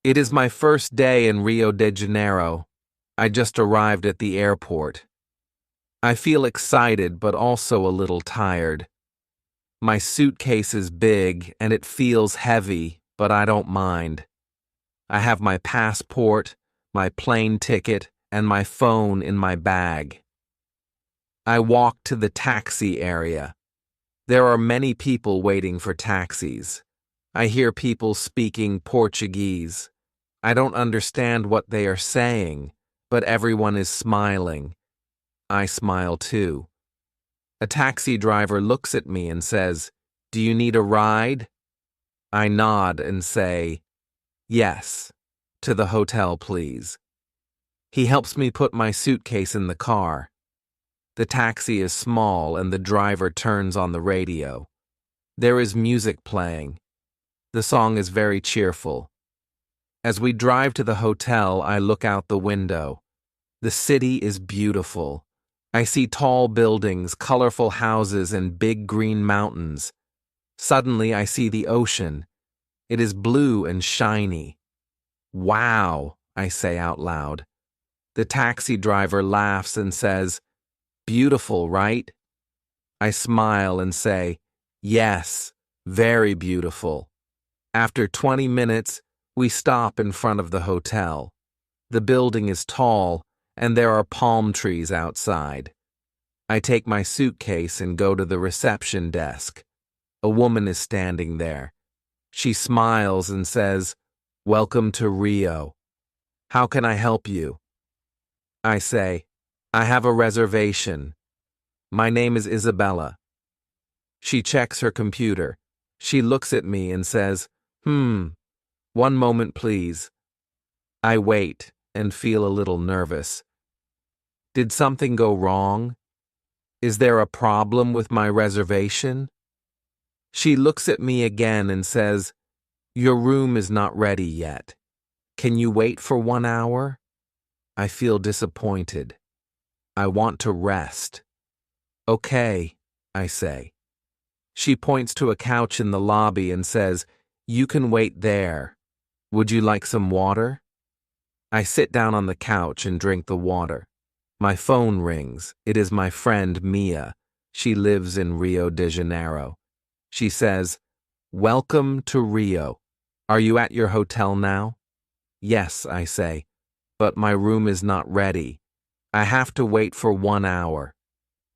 It is my first day in Rio de Janeiro. I just arrived at the airport. I feel excited but also a little tired. My suitcase is big and it feels heavy, but I don't mind. I have my passport, my plane ticket, and my phone in my bag. I walk to the taxi area. There are many people waiting for taxis. I hear people speaking Portuguese. I don't understand what they are saying, but everyone is smiling. I smile too. A taxi driver looks at me and says, "Do you need a ride?" I nod and say, "Yes, to the hotel, please." He helps me put my suitcase in the car. The taxi is small and the driver turns on the radio. There is music playing. The song is very cheerful. As we drive to the hotel, I look out the window. The city is beautiful. I see tall buildings, colorful houses, and big green mountains. Suddenly, I see the ocean. It is blue and shiny. "Wow," I say out loud. The taxi driver laughs and says, "Beautiful, right?" I smile and say, "Yes, very beautiful." After 20 minutes, we stop in front of the hotel. The building is tall, and there are palm trees outside. I take my suitcase and go to the reception desk. A woman is standing there. She smiles and says, "Welcome to Rio. How can I help you?" I say, "I have a reservation. My name is Isabella." She checks her computer. She looks at me and says, "One moment, please." I wait and feel a little nervous. Did something go wrong? Is there a problem with my reservation? She looks at me again and says, "Your room is not ready yet. Can you wait for 1 hour?" I feel disappointed. I want to rest. "Okay," I say. She points to a couch in the lobby and says, "You can wait there. Would you like some water?" I sit down on the couch and drink the water. My phone rings. It is my friend Mia. She lives in Rio de Janeiro. She says, "Welcome to Rio. Are you at your hotel now?" "Yes," I say, "but my room is not ready. I have to wait for 1 hour."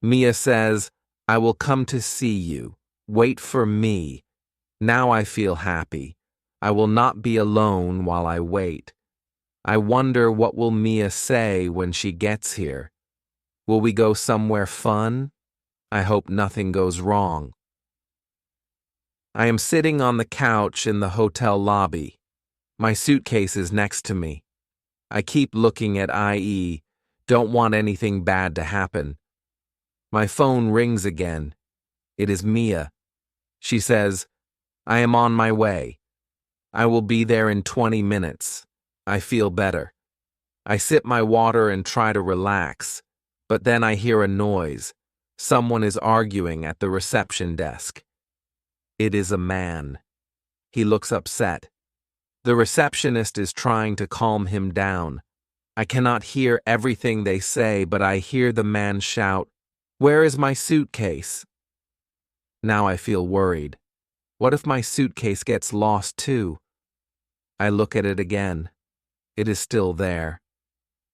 Mia says, "I will come to see you. Wait for me." Now I feel happy. I will not be alone while I wait. I wonder what will Mia say when she gets here. Will we go somewhere fun? I hope nothing goes wrong. I am sitting on the couch in the hotel lobby. My suitcase is next to me. I keep looking at IE. Don't want anything bad to happen. My phone rings again. It is Mia. She says, "I am on my way. I will be there in 20 minutes. I feel better." I sip my water and try to relax, but then I hear a noise. Someone is arguing at the reception desk. It is a man. He looks upset. The receptionist is trying to calm him down. I cannot hear everything they say, but I hear the man shout, "Where is my suitcase?" Now I feel worried. What if my suitcase gets lost too? I look at it again. It is still there,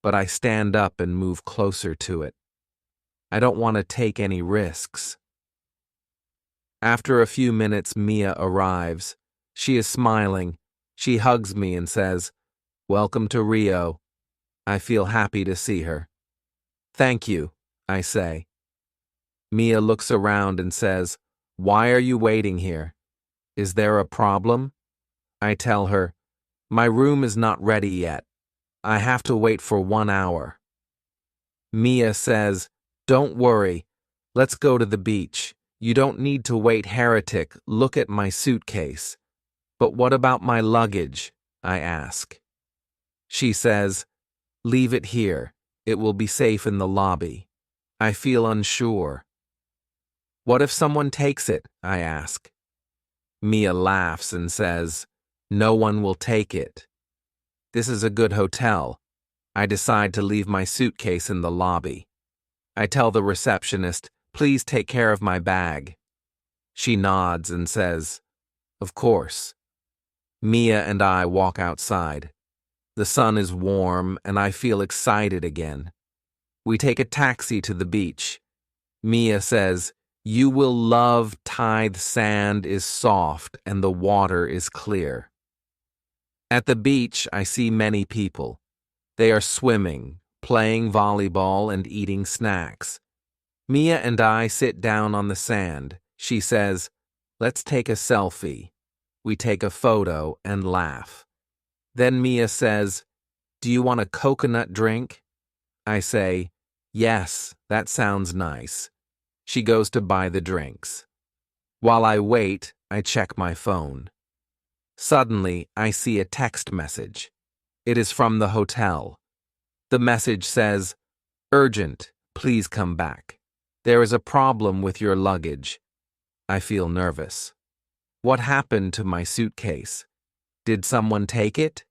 but I stand up and move closer to it. I don't want to take any risks. After a few minutes, Mia arrives. She is smiling. She hugs me and says, "Welcome to Rio." I feel happy to see her. "Thank you," I say. Mia looks around and says, "Why are you waiting here? Is there a problem?" I tell her, "My room is not ready yet. I have to wait for 1 hour." Mia says, "Don't worry. Let's go to the beach. You don't need to wait, heretic. Look at my suitcase." "But what about my luggage?" I ask. She says, "Leave it here. It will be safe in the lobby." I feel unsure. "What if someone takes it?" I ask. Mia laughs and says, "No one will take it. This is a good hotel. I decide to leave my suitcase in the lobby. I tell the receptionist, please take care of my bag. She nods and says, of course. Mia and I walk outside. The sun is warm and I feel excited again. We take a taxi to the beach. Mia says, you will love Tithe sand is soft and the water is clear. At the beach, I see many people. They are swimming, playing volleyball, and eating snacks. Mia and I sit down on the sand. She says, let's take a selfie. We take a photo and laugh. Then Mia says, do you want a coconut drink? I say, yes, that sounds nice. She goes to buy the drinks. While I wait, I check my phone. Suddenly, I see a text message. It is from the hotel. The message says, urgent, please come back. There is a problem with your luggage. I feel nervous. What happened to my suitcase? Did someone take it?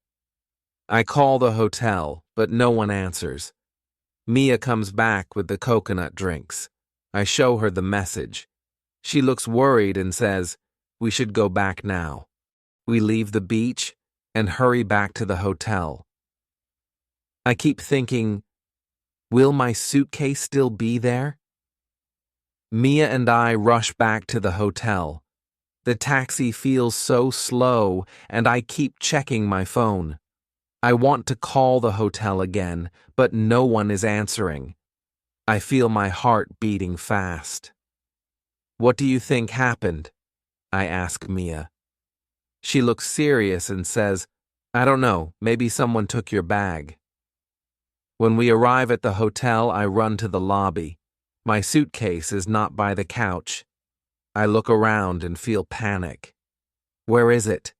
I call the hotel, but no one answers. Mia comes back with the coconut drinks. I show her the message. She looks worried and says, we should go back now. We leave the beach and hurry back to the hotel. I keep thinking, will my suitcase still be there? Mia and I rush back to the hotel. The taxi feels so slow and I keep checking my phone. I want to call the hotel again, but no one is answering. I feel my heart beating fast. What do you think happened? I ask Mia. She looks serious and says, I don't know, maybe someone took your bag. When we arrive at the hotel, I run to the lobby. My suitcase is not by the couch. I look around and feel panic. Where is it?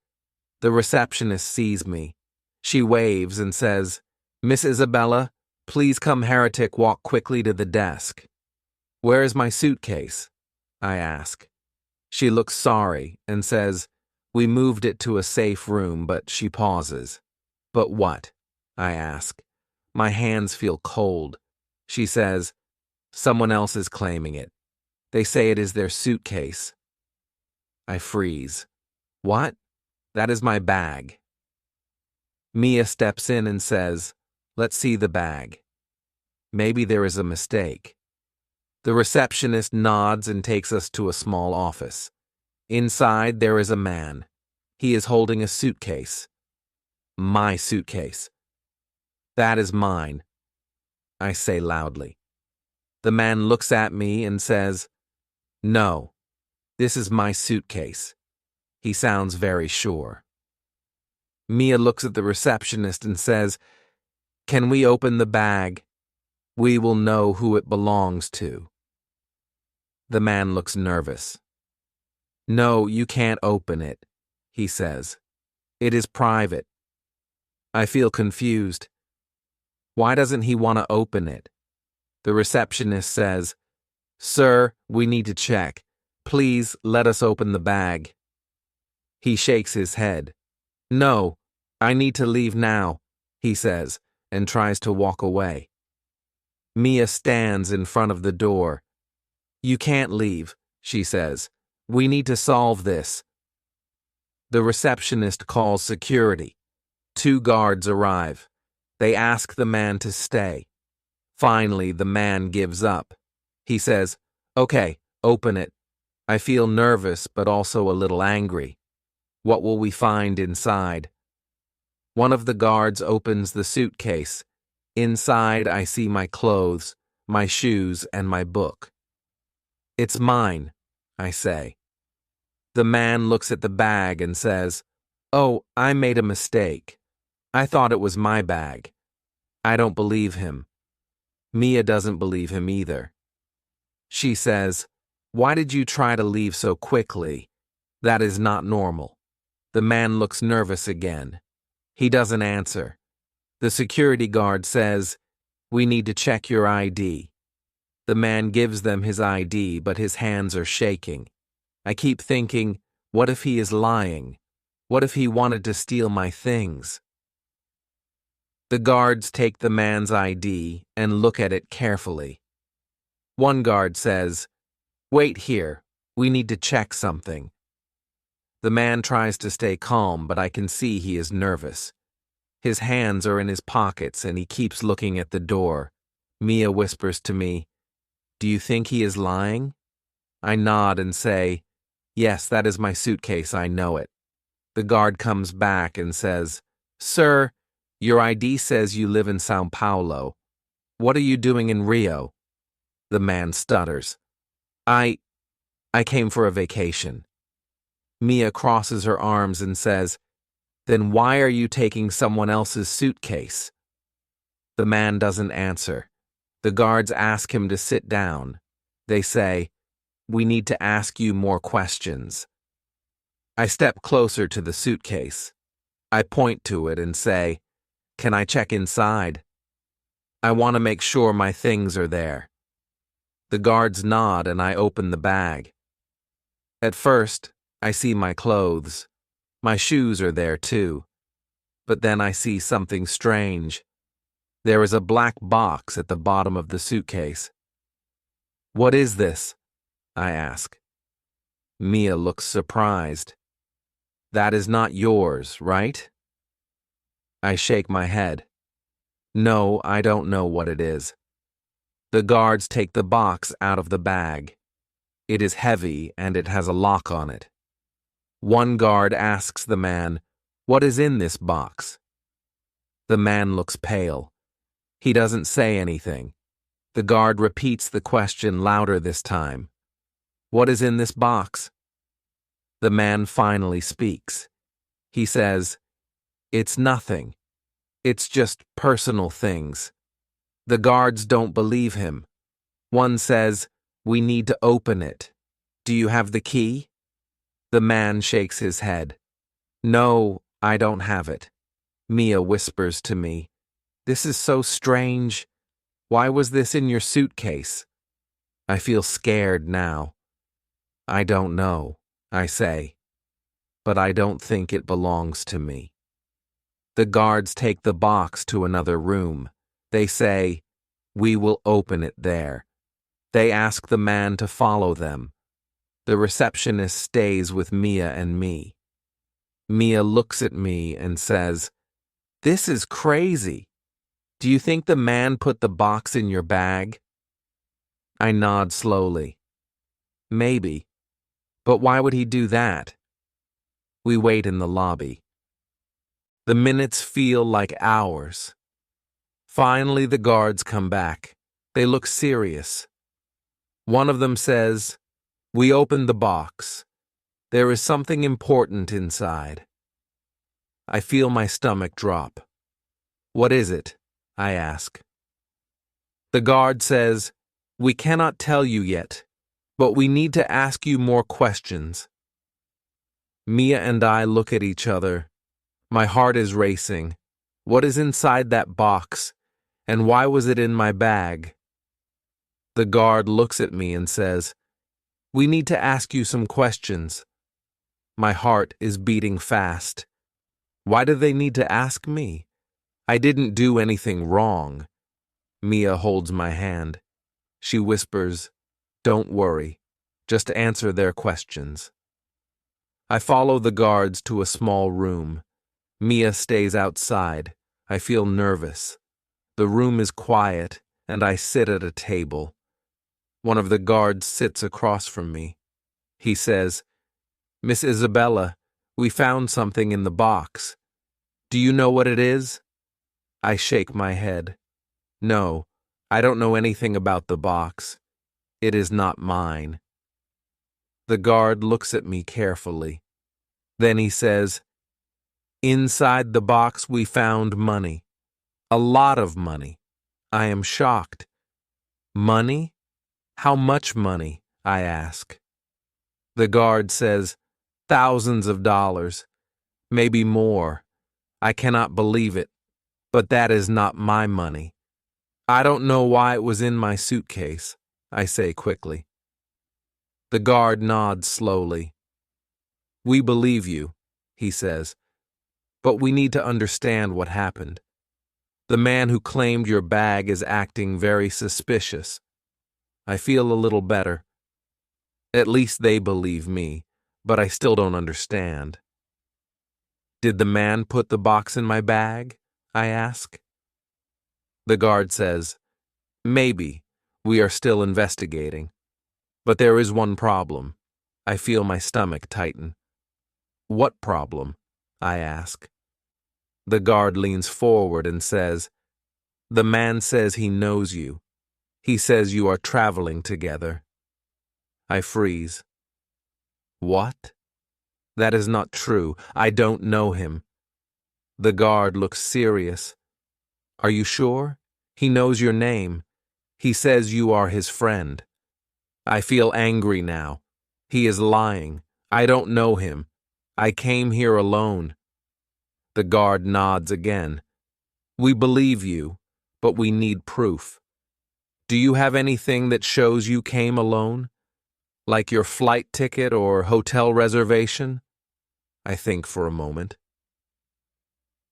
The receptionist sees me. She waves and says, Miss Isabella, please come Heretic walk quickly to the desk. Where is my suitcase? I ask. She looks sorry and says, we moved it to a safe room, but she pauses. But what? I ask. My hands feel cold. She says, someone else is claiming it. They say it is their suitcase. I freeze. What? That is my bag. Mia steps in and says, let's see the bag. Maybe there is a mistake. The receptionist nods and takes us to a small office. Inside there is a man. He is holding a suitcase. My suitcase. That is mine, I say loudly. The man looks at me and says, no, this is my suitcase. He sounds very sure. Mia looks at the receptionist and says, can we open the bag? We will know who it belongs to. The man looks nervous. No, you can't open it, he says. It is private. I feel confused. Why doesn't he want to open it? The receptionist says, sir, we need to check. Please let us open the bag. He shakes his head. No, I need to leave now, he says, and tries to walk away. Mia stands in front of the door. You can't leave, she says. We need to solve this. The receptionist calls security. 2 guards arrive. They ask the man to stay. Finally, the man gives up. He says, okay, open it. I feel nervous but also a little angry. What will we find inside? One of the guards opens the suitcase. Inside, I see my clothes, my shoes, and my book. It's mine, I say. The man looks at the bag and says, oh, I made a mistake. I thought it was my bag. I don't believe him. Mia doesn't believe him either. She says, why did you try to leave so quickly? That is not normal. The man looks nervous again. He doesn't answer. The security guard says, we need to check your ID. The man gives them his ID, but his hands are shaking. I keep thinking, what if he is lying? What if he wanted to steal my things? The guards take the man's ID and look at it carefully. One guard says, "Wait here, we need to check something." The man tries to stay calm, but I can see he is nervous. His hands are in his pockets and he keeps looking at the door. Mia whispers to me, "Do you think he is lying?" I nod and say, "Yes, that is my suitcase, I know it." The guard comes back and says, "Sir, your ID says you live in Sao Paulo. What are you doing in Rio?" The man stutters. I came for a vacation." Mia crosses her arms and says, "Then why are you taking someone else's suitcase?" The man doesn't answer. The guards ask him to sit down. They say, "We need to ask you more questions." I step closer to the suitcase. I point to it and say, "Can I check inside? I want to make sure my things are there." The guards nod and I open the bag. At first, I see my clothes. My shoes are there too. But then I see something strange. There is a black box at the bottom of the suitcase. "What is this?" I ask. Mia looks surprised. "That is not yours, right?" I shake my head. "No, I don't know what it is." The guards take the box out of the bag. It is heavy and it has a lock on it. One guard asks the man, "What is in this box?" The man looks pale. He doesn't say anything. The guard repeats the question louder this time. "What is in this box?" The man finally speaks. He says, "It's nothing. It's just personal things." The guards don't believe him. One says, "We need to open it. Do you have the key?" The man shakes his head. "No, I don't have it." Mia whispers to me, "This is so strange. Why was this in your suitcase?" I feel scared now. "I don't know," I say, "but I don't think it belongs to me." The guards take the box to another room. They say, "We will open it there." They ask the man to follow them. The receptionist stays with Mia and me. Mia looks at me and says, "This is crazy. Do you think the man put the box in your bag?" I nod slowly. "Maybe. But why would he do that?" We wait in the lobby. The minutes feel like hours. Finally, the guards come back. They look serious. One of them says, "We opened the box. There is something important inside." I feel my stomach drop. "What is it?" I ask. The guard says, "We cannot tell you yet, but we need to ask you more questions." Mia and I look at each other. My heart is racing. What is inside that box, and why was it in my bag? The guard looks at me and says, "We need to ask you some questions." My heart is beating fast. Why do they need to ask me? I didn't do anything wrong. Mia holds my hand. She whispers, "Don't worry. Just answer their questions." I follow the guards to a small room. Mia stays outside. I feel nervous. The room is quiet, and I sit at a table. One of the guards sits across from me. He says, "Miss Isabella, we found something in the box. Do you know what it is?" I shake my head. "No, I don't know anything about the box. It is not mine." The guard looks at me carefully. Then he says, "Inside the box we found money. A lot of money." I am shocked. "Money? How much money?" I ask. The guard says, "Thousands of dollars, maybe more. I cannot believe it, but that is not my money." "I don't know why it was in my suitcase," I say quickly. The guard nods slowly. "We believe you," he says, "but we need to understand what happened." The man who claimed your bag is acting very suspicious. I feel a little better. At least they believe me, but I still don't understand. Did the man put the box in my bag? I ask. The guard says, maybe. We are still investigating. But there is one problem. I feel my stomach tighten. What problem? I ask. The guard leans forward and says, the man says he knows you. He says you are traveling together. I freeze. What? That is not true. I don't know him. The guard looks serious. Are you sure? He knows your name. He says you are his friend. I feel angry now. He is lying. I don't know him. I came here alone. The guard nods again. We believe you, but we need proof. Do you have anything that shows you came alone? Like your flight ticket or hotel reservation? I think for a moment.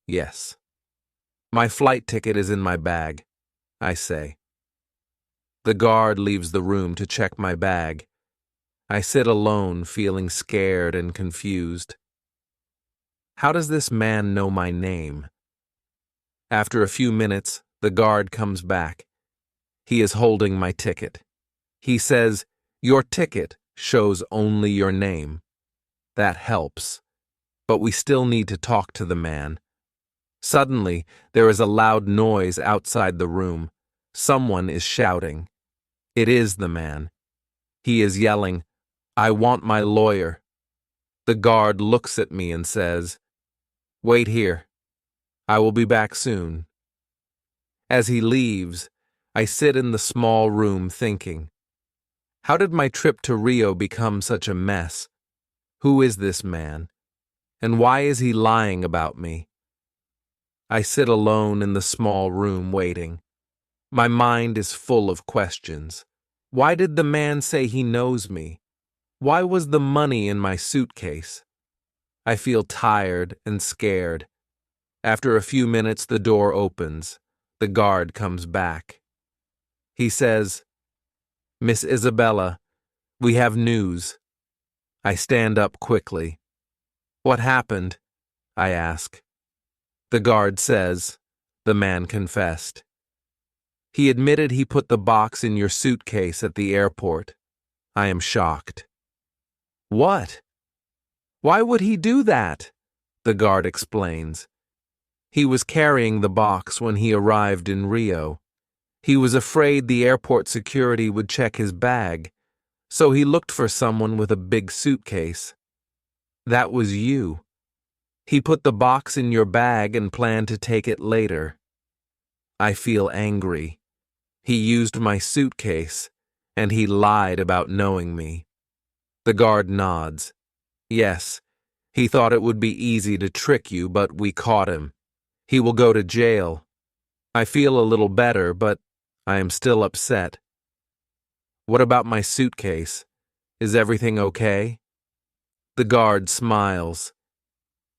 Yes. My flight ticket is in my bag, I say. The guard leaves the room to check my bag. I sit alone, feeling scared and confused. How does this man know my name? After a few minutes, the guard comes back. He is holding my ticket. He says, your ticket shows only your name. That helps. But we still need to talk to the man. Suddenly, there is a loud noise outside the room. Someone is shouting. It is the man. He is yelling, I want my lawyer. The guard looks at me and says, wait here. I will be back soon. As he leaves, I sit in the small room thinking, how did my trip to Rio become such a mess? Who is this man? And why is he lying about me? I sit alone in the small room waiting. My mind is full of questions. Why did the man say he knows me? Why was the money in my suitcase? I feel tired and scared. After a few minutes, the door opens. The guard comes back. He says, Miss Isabella, we have news. I stand up quickly. What happened? I ask. The guard says, the man confessed. He admitted he put the box in your suitcase at the airport. I am shocked. What? Why would he do that? The guard explains. He was carrying the box when he arrived in Rio. He was afraid the airport security would check his bag, so he looked for someone with a big suitcase. That was you. He put the box in your bag and planned to take it later. I feel angry. He used my suitcase, and he lied about knowing me. The guard nods. Yes, he thought it would be easy to trick you, but we caught him. He will go to jail. I feel a little better, but I am still upset. What about my suitcase? Is everything okay? The guard smiles.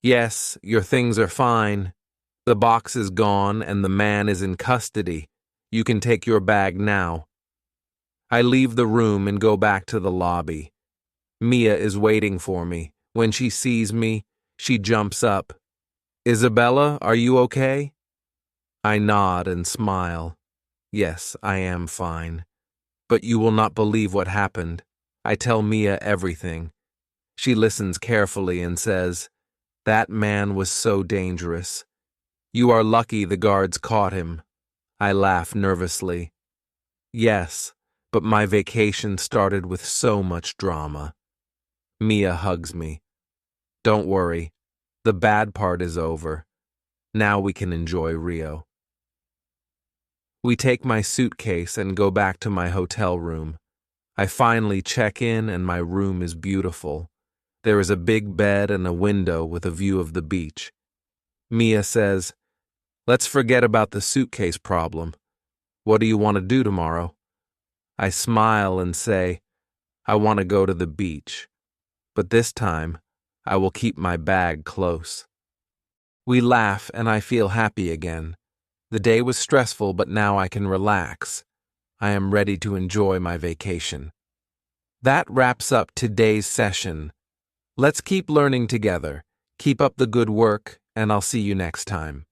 Yes, your things are fine. The box is gone and the man is in custody. You can take your bag now. I leave the room and go back to the lobby. Mia is waiting for me. When she sees me, she jumps up. Isabella, are you okay? I nod and smile. Yes, I am fine. But you will not believe what happened. I tell Mia everything. She listens carefully and says, that man was so dangerous. You are lucky the guards caught him. I laugh nervously. Yes, but my vacation started with so much drama. Mia hugs me. Don't worry. The bad part is over. Now we can enjoy Rio. We take my suitcase and go back to my hotel room. I finally check in and my room is beautiful. There is a big bed and a window with a view of the beach. Mia says, let's forget about the suitcase problem. What do you want to do tomorrow? I smile and say, I want to go to the beach. But this time, I will keep my bag close. We laugh and I feel happy again. The day was stressful, but now I can relax. I am ready to enjoy my vacation. That wraps up today's session. Let's keep learning together. Keep up the good work, and I'll see you next time.